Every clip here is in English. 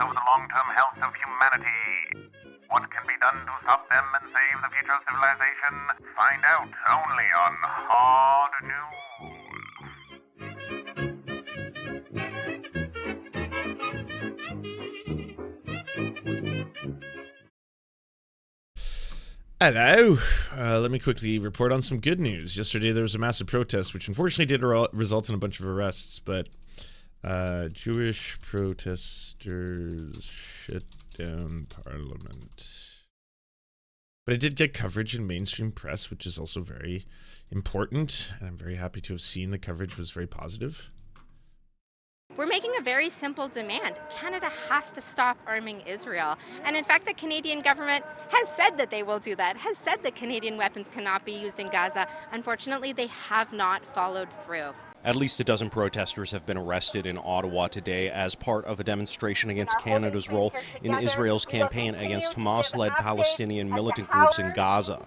of the long-term health of humanity. What can be done to stop them and save the future of civilization? Find out only on Hard News. Hello. Let me quickly report on some good news. Yesterday there was a massive protest, which unfortunately did result in a bunch of arrests, but Jewish protesters shut down parliament. But it did get coverage in mainstream press, which is also very important, and I'm very happy to have seen the coverage was very positive. We're making a very simple demand. Canada has to stop arming Israel. And in fact, the Canadian government has said that they will do that, has said that Canadian weapons cannot be used in Gaza. Unfortunately, they have not followed through. At least a dozen protesters have been arrested in Ottawa today as part of a demonstration against Canada's role in Israel's campaign against Hamas-led Palestinian militant groups in Gaza.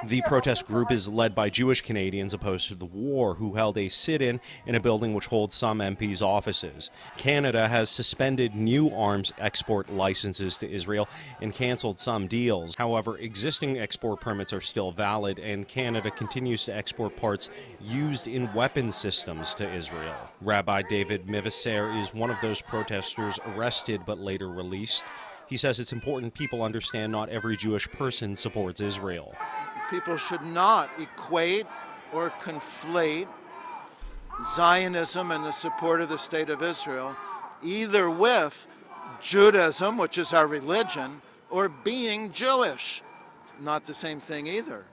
The protest group is led by Jewish Canadians opposed to the war who held a sit-in in a building which holds some MPs' offices. Canada has suspended new arms export licenses to Israel and canceled some deals. However, existing export permits are still valid, and Canada continues to export parts used in weapons systems to Israel. Rabbi David Mivaser is one of those protesters arrested but later released. He says it's important people understand not every Jewish person supports Israel. People should not equate or conflate Zionism and the support of the state of Israel either with Judaism, which is our religion, or being Jewish. Not the same thing either.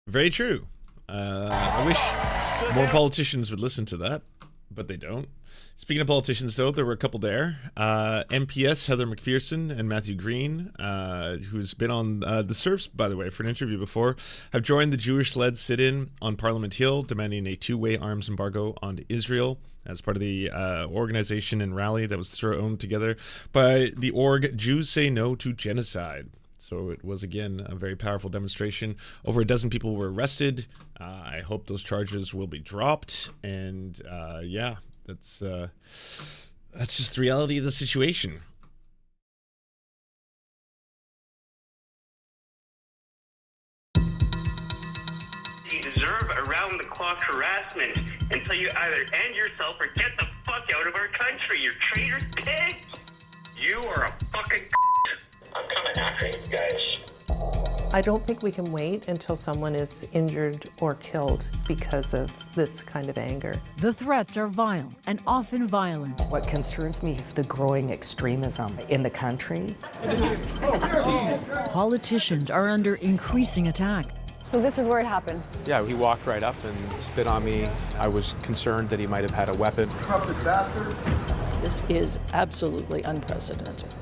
Very true. I wish more politicians would listen to that, but they don't. Speaking of politicians, though, there were a couple there. MPS Heather McPherson and Matthew Green, who's been on the Surfs, by the way, for an interview before, have joined the Jewish-led sit-in on Parliament Hill, demanding a two-way arms embargo on Israel as part of the organization and rally that was thrown together by the org Jews Say No to Genocide. So it was, again, a very powerful demonstration. Over a dozen people were arrested. I hope those charges will be dropped. And yeah, that's just the reality of the situation. You deserve around-the-clock harassment until you either end yourself or get the fuck out of our country. You're traitors, pigs. You are a fucking I'm coming after you guys. I don't think we can wait until someone is injured or killed because of this kind of anger. The threats are vile and often violent. What concerns me is the growing extremism in the country. Politicians are under increasing attack. So this is where it happened? Yeah, he walked right up and spit on me. I was concerned that he might have had a weapon. This is absolutely unprecedented.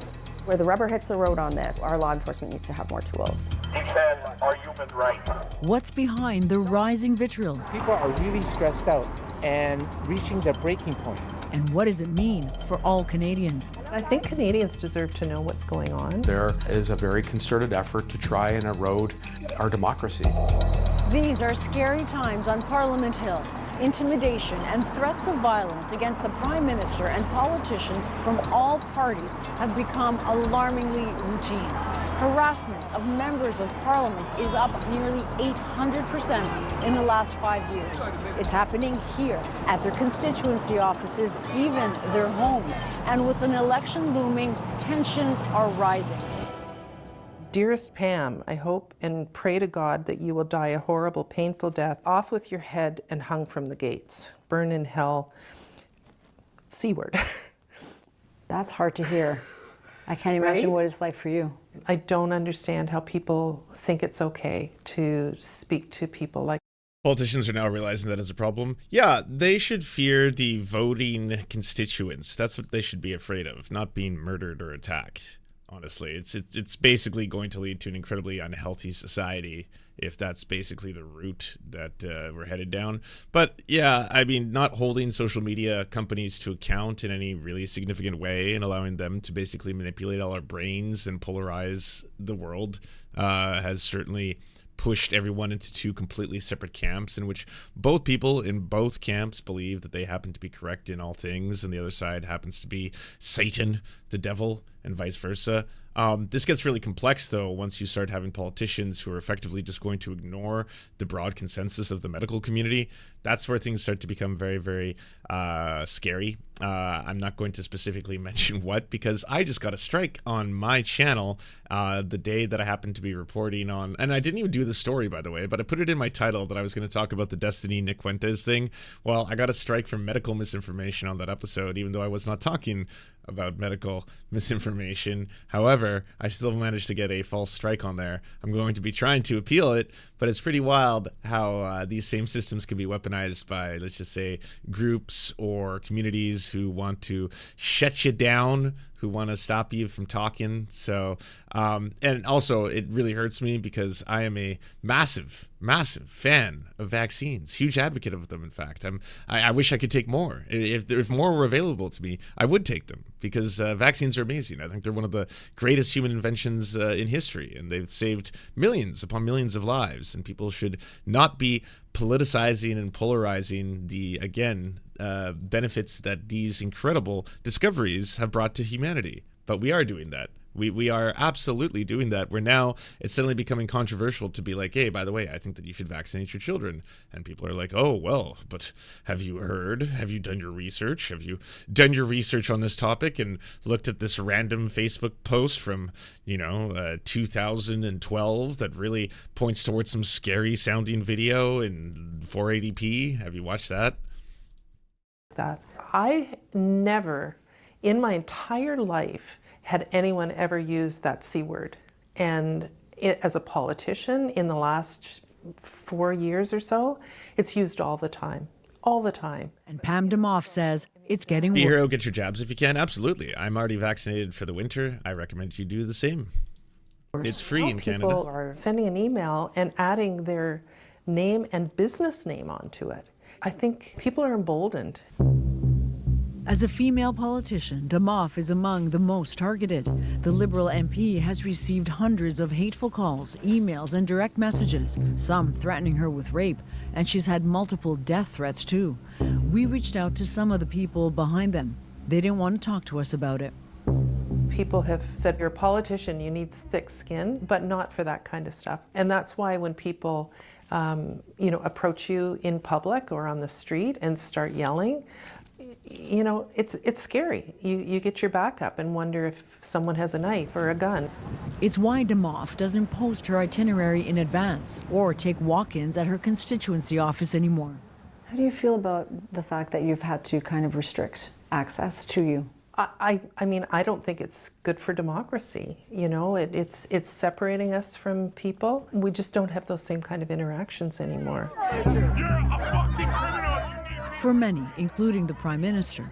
Where the rubber hits the road on this, our law enforcement needs to have more tools. Defend our human rights. What's behind the rising vitriol? People are really stressed out and reaching their breaking point. And what does it mean for all Canadians? I think Canadians deserve to know what's going on. There is a very concerted effort to try and erode our democracy. These are scary times on Parliament Hill. Intimidation and threats of violence against the Prime Minister and politicians from all parties have become alarmingly routine. Harassment of members of Parliament is up nearly 800% in the last 5 years. It's happening here, at their constituency offices, even their homes. And with an election looming, tensions are rising. Dearest Pam, I hope and pray to God that you will die a horrible, painful death, off with your head and hung from the gates. Burn in hell. C-word. That's hard to hear. I can't imagine what it's like for you. I don't understand how people think it's okay to speak to people like Politicians are now realizing that is a problem. Yeah, they should fear the voting constituents. That's what they should be afraid of, not being murdered or attacked. Honestly, it's basically going to lead to an incredibly unhealthy society if that's basically the route that we're headed down. But yeah, I mean, not holding social media companies to account in any really significant way and allowing them to basically manipulate all our brains and polarize the world has certainly pushed everyone into two completely separate camps in which both people in both camps believe that they happen to be correct in all things, and the other side happens to be Satan, the devil, and vice versa. This gets really complex, though, once you start having politicians who are effectively just going to ignore the broad consensus of the medical community. That's where things start to become very, very scary. I'm not going to specifically mention what, because I just got a strike on my channel the day that I happened to be reporting on, and I didn't even do the story, by the way, but I put it in my title that I was going to talk about the Destiny Nick Fuentes thing. Well, I got a strike for medical misinformation on that episode, even though I was not talking about medical misinformation. However, I still managed to get a false strike on there. I'm going to be trying to appeal it, but it's pretty wild how these same systems can be weaponized by, let's just say, groups or communities who want to shut you down, who want to stop you from talking. So, and also it really hurts me because I am a massive fan of vaccines, huge advocate of them. In fact, I wish I could take more. If more were available to me, I would take them, because vaccines are amazing. I think they're one of the greatest human inventions in history, and they've saved millions upon millions of lives, and people should not be politicizing and polarizing the, again, benefits that these incredible discoveries have brought to humanity. But we are doing that. We are absolutely doing that. We're now, it's suddenly becoming controversial to be like, hey, by the way, I think that you should vaccinate your children. And people are like, oh, well, but have you heard? Have you done your research? Have you done your research on this topic and looked at this random Facebook post from, 2012 that really points towards some scary sounding video in 480p? Have you watched that? I never, in my entire life, had anyone ever used that C word. And as a politician, in the last 4 years or so, it's used all the time. All the time. And Pam Demoff says it's getting worse. Be a hero, get your jabs if you can. Absolutely. I'm already vaccinated for the winter. I recommend you do the same. It's free in Canada. People are sending an email and adding their name and business name onto it. I think people are emboldened. As a female politician, Demoff is among the most targeted. The Liberal MP has received hundreds of hateful calls, emails, and direct messages, some threatening her with rape, and she's had multiple death threats too. We reached out to some of the people behind them. They didn't want to talk to us about it. People have said, you're a politician, you need thick skin, but not for that kind of stuff. And that's why when people approach you in public or on the street and start yelling, it's scary. You get your back up and wonder if someone has a knife or a gun. It's why Demoff doesn't post her itinerary in advance or take walk-ins at her constituency office anymore. How do you feel about the fact that you've had to kind of restrict access to you? I mean, I don't think it's good for democracy. It's separating us from people. We just don't have those same kind of interactions anymore. For many, including the Prime Minister,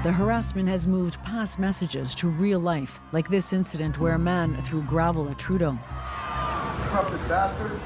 the harassment has moved past messages to real life, like this incident where a man threw gravel at Trudeau. Corrupted bastard.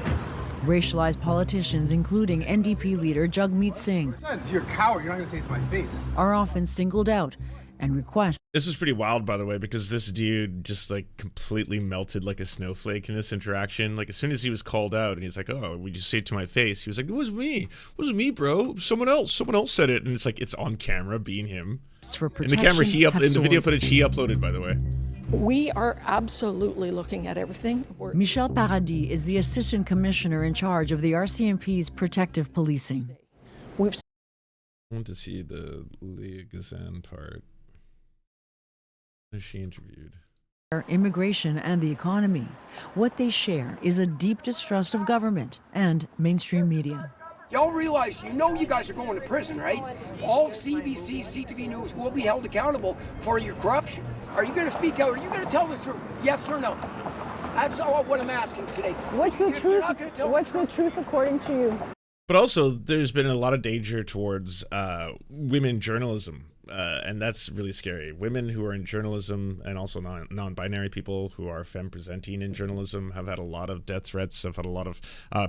Racialized politicians, including NDP leader Jagmeet Singh, You're a coward. You're not going to say it to my face. are often singled out and request. This was pretty wild, by the way, because this dude just completely melted like a snowflake in this interaction. Like, as soon as he was called out and he's like, oh, would you say it to my face? He was like, it wasn't me, bro. Someone else said it. And it's like, it's on camera being him. For in the camera, in the video footage he uploaded, by the way. We are absolutely looking at everything. Michelle Paradis is the assistant commissioner in charge of the RCMP's protective policing. I want to see the Leah Gazan part. Who is she interviewed? Immigration and the economy. What they share is a deep distrust of government and mainstream media. Y'all realize, you guys are going to prison, right? All CBC, CTV News will be held accountable for your corruption. Are you going to speak out? Are you going to tell the truth? Yes or no? That's all what I'm asking today. What's the truth? What's the truth according to you? But also, there's been a lot of danger towards women journalism and that's really scary. Women who are in journalism, and also non-binary people who are femme-presenting in journalism, have had a lot of death threats. Have had a lot of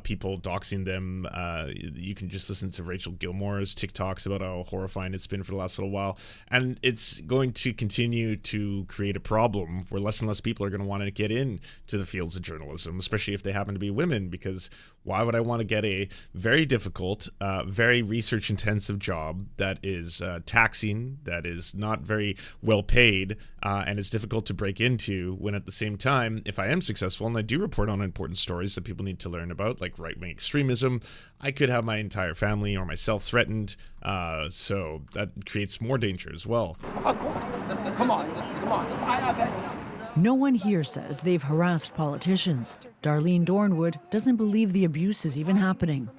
people doxing them. You can just listen to Rachel Gilmore's TikToks about how horrifying it's been for the last little while, and it's going to continue to create a problem where less and less people are going to want to get into the fields of journalism, especially if they happen to be women, because why would I want to get a very difficult, very research-intensive job that is taxing, that is not very well paid, and is difficult to break into, when at the same time, if I am successful and I do report on important stories that people need to learn about, like right-wing extremism, I could have my entire family or myself threatened, so that creates more danger as well. Come on. No one here says they've harassed politicians. Darlene Dornwood doesn't believe the abuse is even happening.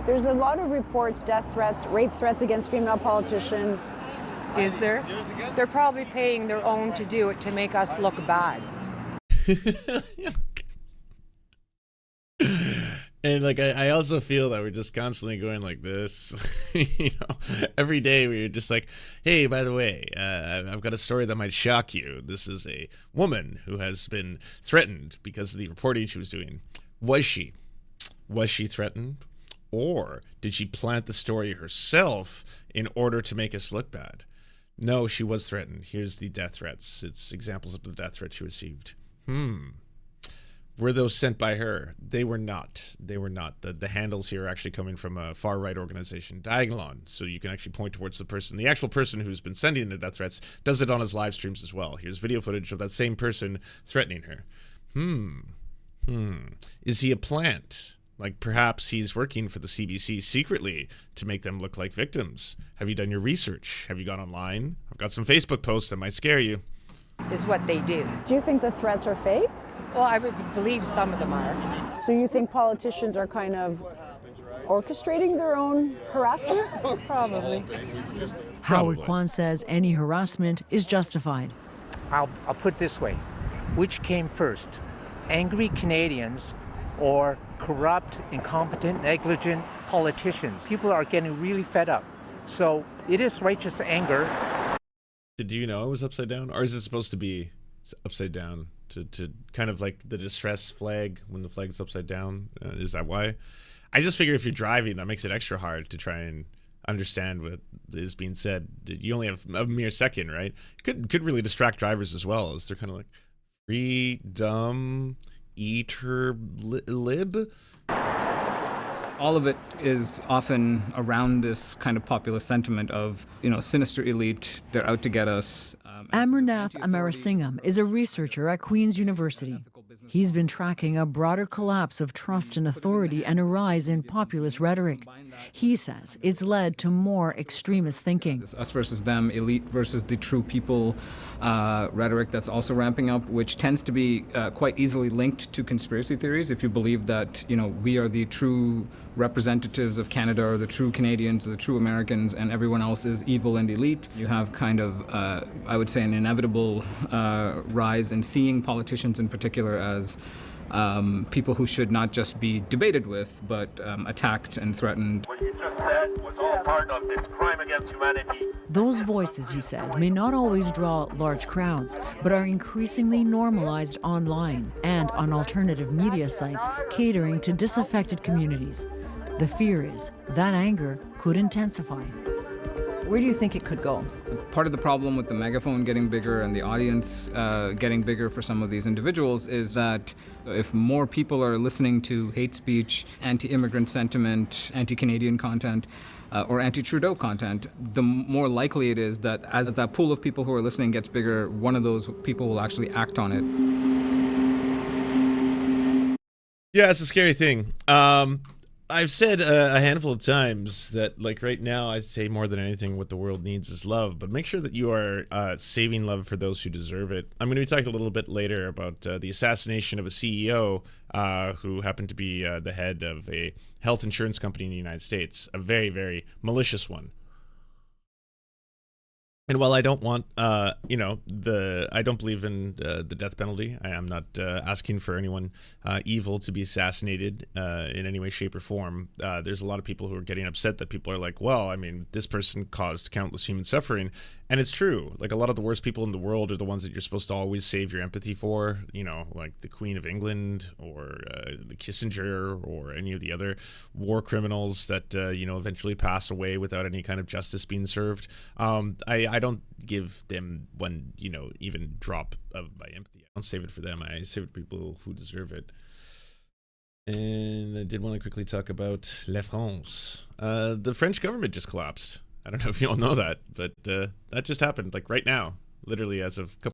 There's a lot of reports, death threats, rape threats against female politicians. Is there? They're probably paying their own to do it to make us look bad. And like I also feel that we're just constantly going like this, every day we're just like, hey, by the way, I've got a story that might shock you. This is a woman who has been threatened because of the reporting she was doing. Was she threatened, or did she plant the story herself in order to make us look bad? No, she was threatened. Here's the death threats. It's examples of the death threats she received. Were those sent by her? They were not. The handles here are actually coming from a far-right organization, Diagolon, so you can actually point towards the person. The actual person who's been sending the death threats does it on his live streams as well. Here's video footage of that same person threatening her. Is he a plant? Like perhaps he's working for the CBC secretly to make them look like victims. Have you done your research? Have you gone online? I've got some Facebook posts that might scare you. Is what they do. Do you think the threats are fake? Well, I would believe some of them are. So you think politicians are kind of orchestrating their own harassment? Probably. Howard Kwan says any harassment is justified. I'll put it this way. Which came first? Angry Canadians or corrupt, incompetent, negligent politicians? People are getting really fed up. So it is righteous anger. Did you know it was upside down? Or is it supposed to be upside down? To kind of like the distress flag when the flag is upside down? Is that why? I just figure if you're driving, that makes it extra hard to try and understand what is being said. You only have a mere second, right? Could really distract drivers as well, as they're kind of like, freedom, eater, lib. All of it is often around this kind of populist sentiment of, sinister elite, they're out to get us. Amarnath Amarasingham is a researcher at Queen's University. He's been tracking a broader collapse of trust in authority and a rise in populist rhetoric. He says it's led to more extremist thinking. This us versus them, elite versus the true people rhetoric that's also ramping up, which tends to be quite easily linked to conspiracy theories. If you believe that, we are the true representatives of Canada, or the true Canadians, or the true Americans, and everyone else is evil and elite, you have kind of, I would say, an inevitable rise in seeing politicians in particular as people who should not just be debated with, but attacked and threatened. What you just said was all part of this crime against humanity. Those voices, he said, may not always draw large crowds, but are increasingly normalized online and on alternative media sites catering to disaffected communities. The fear is that anger could intensify. Where do you think it could go? Part of the problem with the megaphone getting bigger and the audience getting bigger for some of these individuals is that if more people are listening to hate speech, anti-immigrant sentiment, anti-Canadian content, or anti-Trudeau content, the more likely it is that as that pool of people who are listening gets bigger, one of those people will actually act on it. Yeah, it's a scary thing. I've said a handful of times that, like, right now, I say more than anything what the world needs is love, but make sure that you are saving love for those who deserve it. I'm going to be talking a little bit later about the assassination of a CEO who happened to be the head of a health insurance company in the United States, a very, very malicious one. And while I don't want, you know, I don't believe in the death penalty. I am not asking for anyone evil to be assassinated in any way, shape, or form. There's a lot of people who are getting upset that people are like, well, I mean, this person caused countless human suffering. And it's true. Like, a lot of the worst people in the world are the ones that you're supposed to always save your empathy for, you know, like the Queen of England or the Kissinger or any of the other war criminals that, you know, eventually pass away without any kind of justice being served. I don't give them one, you know, even drop of my empathy. I don't save it for them. I save it for people who deserve it. And I did want to quickly talk about La France. The French government just collapsed. I don't know if you all know that, but that just happened, like right now, literally as of a couple